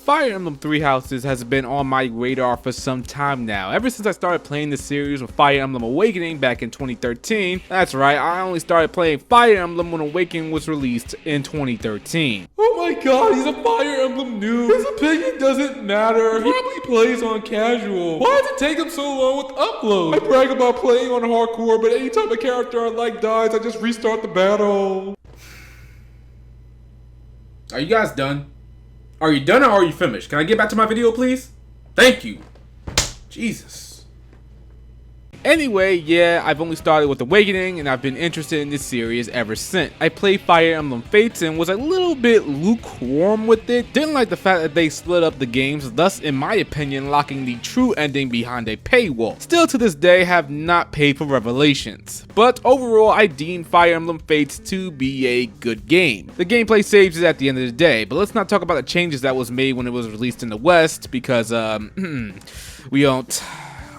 Fire Emblem Three Houses has been on my radar for some time now, ever since I started playing the series with Fire Emblem Awakening back in 2013. That's right, I only started playing Fire Emblem when Awakening was released in 2013. Oh my god, he's a Fire Emblem noob. His opinion doesn't matter. He probably plays on casual. Why does it take him so long with uploads? I brag about playing on hardcore, but anytime a character I like dies, I just restart the battle. Are you guys done? Are you done or are you finished? Can I get back to my video, please? Thank you. Jesus. Anyway, yeah, I've only started with Awakening, and I've been interested in this series ever since. I played Fire Emblem Fates and was a little bit lukewarm with it. Didn't like the fact that they split up the games, thus, in my opinion, locking the true ending behind a paywall. Still to this day, have not paid for Revelations. But overall, I deem Fire Emblem Fates to be a good game. The gameplay saves it at the end of the day, but let's not talk about the changes that was made when it was released in the West, because,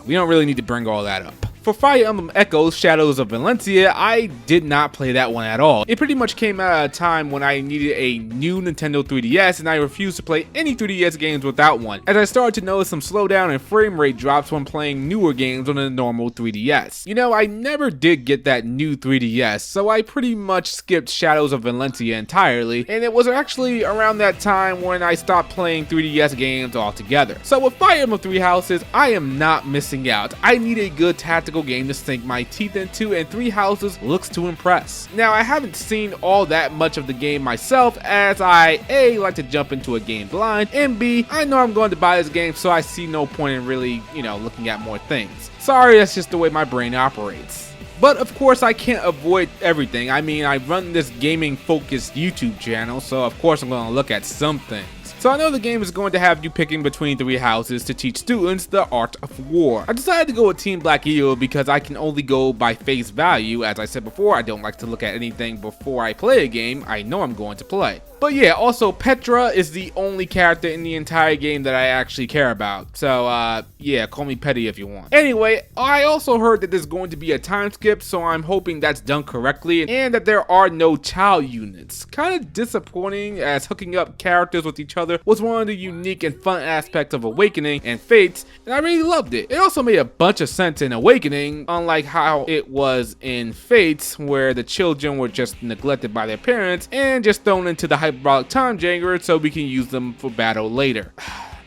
we don't really need to bring all that up. For Fire Emblem Echoes Shadows of Valencia, I did not play that one at all. It pretty much came out at a time when I needed a new Nintendo 3DS, and I refused to play any 3DS games without one, as I started to notice some slowdown and frame rate drops when playing newer games on a normal 3DS. You know, I never did get that new 3DS, so I pretty much skipped Shadows of Valencia entirely, and it was actually around that time when I stopped playing 3DS games altogether. So with Fire Emblem Three Houses, I am not missing out. I need a good tactical game to sink my teeth into, and Three Houses looks to impress. Now, I haven't seen all that much of the game myself, as I A, like to jump into a game blind, and B, I know I'm going to buy this game, so I see no point in really, looking at more things. Sorry, that's just the way my brain operates. But of course, I can't avoid everything. I mean, I run this gaming focused YouTube channel, so of course I'm going to look at some things. So I know the game is going to have you picking between three houses to teach students the art of war. I decided to go with Team Black Eagle because I can only go by face value. As I said before, I don't like to look at anything before I play a game I know I'm going to play. But yeah, also Petra is the only character in the entire game that I actually care about. So yeah, call me petty if you want. Anyway, I also heard that there's going to be a time skip, so I'm hoping that's done correctly and that there are no child units. Kind of disappointing, as hooking up characters with each other was one of the unique and fun aspects of Awakening and Fates, and I really loved it. It also made a bunch of sense in Awakening, unlike how it was in Fates, where the children were just neglected by their parents and just thrown into the hyperbolic time chamber so we can use them for battle later.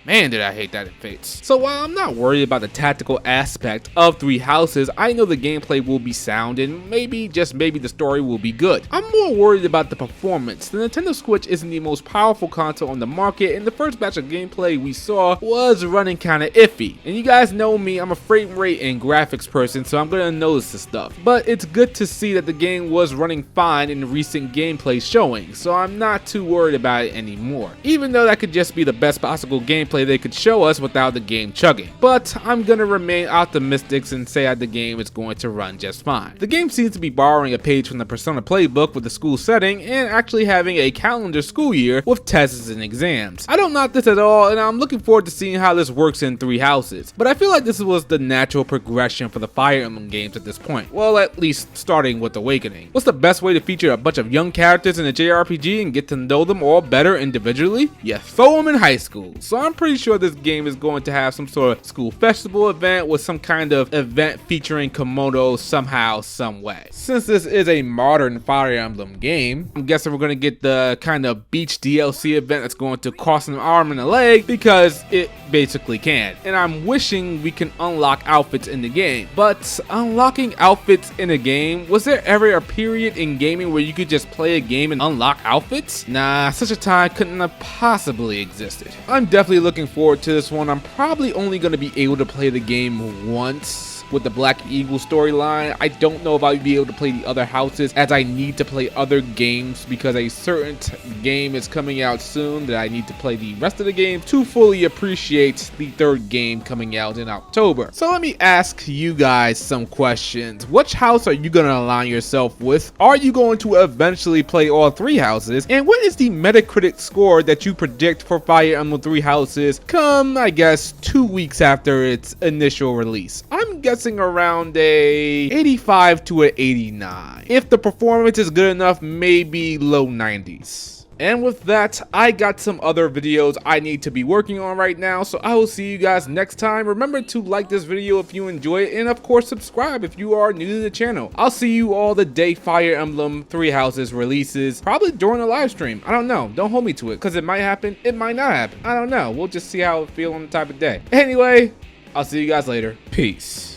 Man, did I hate that in Fates. So while I'm not worried about the tactical aspect of Three Houses, I know the gameplay will be sound and maybe, just maybe, the story will be good. I'm more worried about the performance. The Nintendo Switch isn't the most powerful console on the market, and the first batch of gameplay we saw was running kinda iffy. And you guys know me, I'm a frame rate and graphics person, so I'm gonna notice this stuff. But it's good to see that the game was running fine in recent gameplay showing, so I'm not too worried about it anymore. Even though that could just be the best possible gameplay they could show us without the game chugging. But I'm gonna remain optimistic and say that the game is going to run just fine. The game seems to be borrowing a page from the Persona playbook with the school setting and actually having a calendar school year with tests and exams. I don't knock this at all, and I'm looking forward to seeing how this works in Three Houses. But I feel like this was the natural progression for the Fire Emblem games at this point. Well, at least starting with Awakening. What's the best way to feature a bunch of young characters in a JRPG and get to know them all better individually? You throw them in high school. So I'm pretty sure this game is going to have some sort of school festival event with some kind of event featuring Komodo somehow, some way. Since this is a modern Fire Emblem game, I'm guessing we're going to get the kind of beach DLC event that's going to cost an arm and a leg, because it basically can. And I'm wishing we can unlock outfits in the game. But unlocking outfits in a game, was there ever a period in gaming where you could just play a game and unlock outfits? Nah, such a time couldn't have possibly existed. I'm definitely looking forward to this one. I'm probably only going to be able to play the game once with the Black Eagle storyline. I don't know if I'll be able to play the other houses, as I need to play other games because a certain game is coming out soon that I need to play the rest of the game to fully appreciate the third game coming out in October. So let me ask you guys some questions. Which house are you going to align yourself with? Are you going to eventually play all three houses? And what is the Metacritic score that you predict for Fire Emblem Three Houses come, I guess, 2 weeks after its initial release? I'm guessing around a 85 to an 89. If the performance is good enough, maybe low 90s. And with that, I got some other videos I need to be working on right now, so I will see you guys next time. Remember to like this video if you enjoy it, and of course subscribe if you are new to the channel. I'll see you all the day Fire Emblem Three Houses releases, probably during a live stream. I don't know. Don't hold me to it, because it might happen, it might not happen. I don't know. We'll just see how it feels on the type of day. Anyway, I'll see you guys later. Peace.